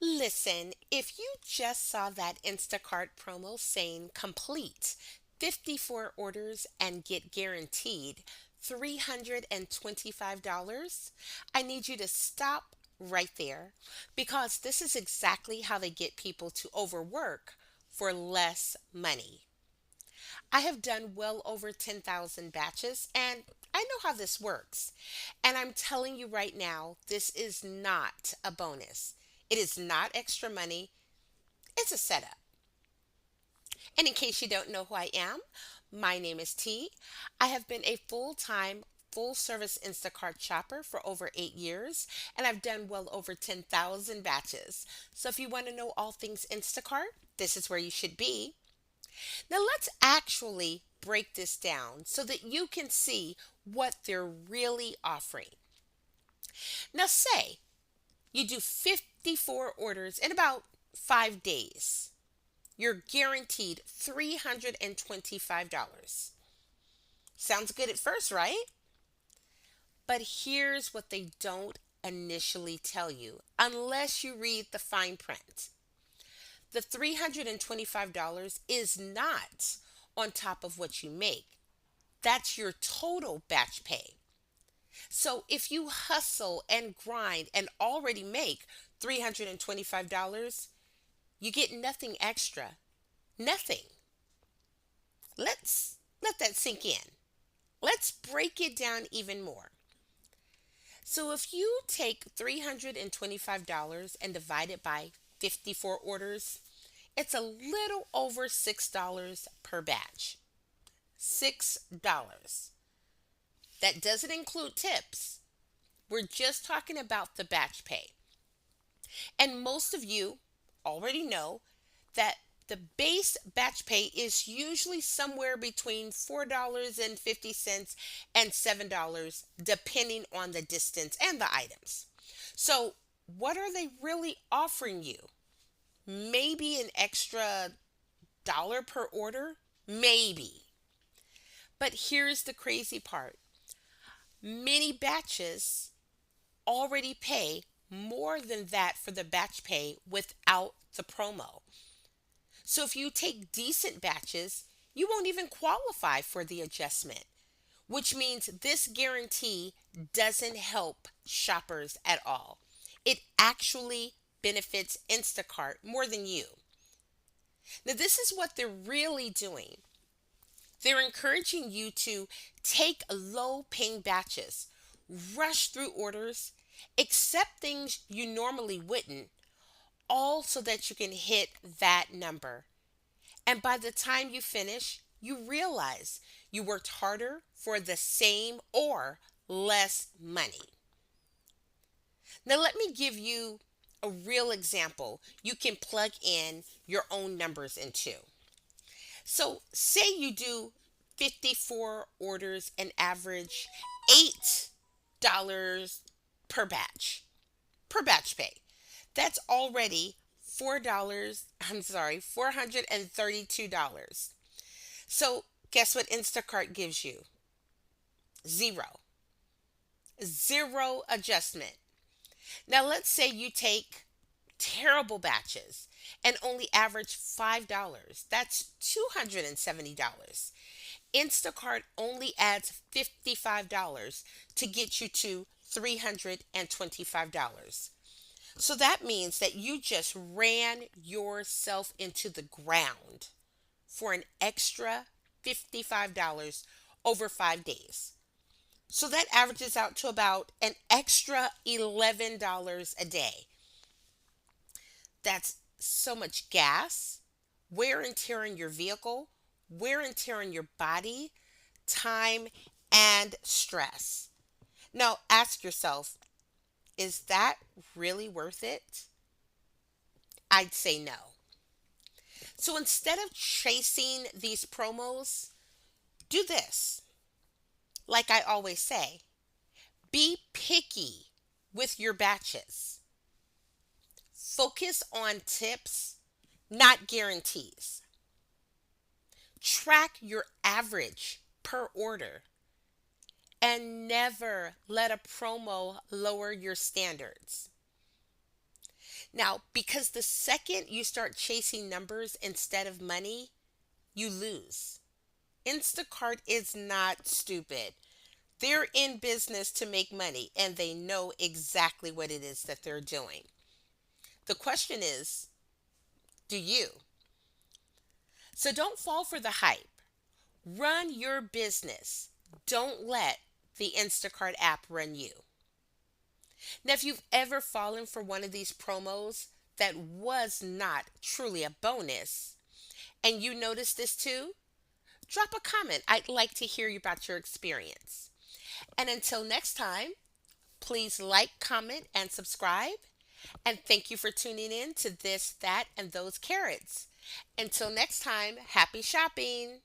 Listen, if you just saw that Instacart promo saying complete 54 orders and get guaranteed $325, I need you to stop right there because this is exactly how they get people to overwork for less money. I have done well over 10,000 batches and I know how this works. And I'm telling you right now, this is not a bonus. It is not extra money, it's a setup. And in case you don't know who I am, my name is T. I have been a full time, full service Instacart shopper for over 8 years, and I've done well over 10,000 batches. So if you want to know all things Instacart, this is where you should be. Now let's actually break this down so that you can see what they're really offering. Now, say you do 54 orders in about 5 days. You're guaranteed $325. Sounds good at first, right? But here's what they don't initially tell you unless you read the fine print. The $325 is not on top of what you make. That's your total batch pay. So if you hustle and grind and already make $325, you get nothing extra. Nothing. Let's let that sink in. Let's break it down even more. So if you take $325 and divide it by 54 orders, it's a little over $6 per batch. $6. That doesn't include tips. We're just talking about the batch pay. And most of you already know that the base batch pay is usually somewhere between $4.50 and $7, depending on the distance and the items. So, what are they really offering you? Maybe an extra dollar per order? Maybe. But here's the crazy part, many batches already pay more than that for the batch pay without the promo. So if you take decent batches, you won't even qualify for the adjustment, which means this guarantee doesn't help shoppers at all. It actually benefits Instacart more than you. Now, this is what they're really doing. They're encouraging you to take low paying batches, rush through orders, accept things you normally wouldn't, all so that you can hit that number. And by the time you finish, you realize you worked harder for the same or less money. Now, let me give you a real example you can plug in your own numbers into. So, say you do 54 orders and average $8 per batch pay. That's already $432. So guess what Instacart gives you? Zero. Zero adjustment. Now let's say you take terrible batches and only average $5. That's $270. Instacart only adds $55 to get you to $325. So that means that you just ran yourself into the ground for an extra $55 over 5 days. So that averages out to about an extra $11 a day. That's so much gas, wear and tear on your vehicle, wear and tear on your body, time, and stress. Now ask yourself, is that really worth it? I'd say no. So instead of chasing these promos, do this. Like I always say, be picky with your batches. Focus on tips, not guarantees. Track your average per order and never let a promo lower your standards. Now, because the second you start chasing numbers instead of money, you lose. Instacart is not stupid. They're in business to make money and they know exactly what it is that they're doing. The question is, do you? So don't fall for the hype. Run your business. Don't let the Instacart app run you. Now, if you've ever fallen for one of these promos that was not truly a bonus, and you notice this too, drop a comment. I'd like to hear about your experience. And until next time, please like, comment, and subscribe. And thank you for tuning in to This, That, and Those Carrots. Until next time, happy shopping.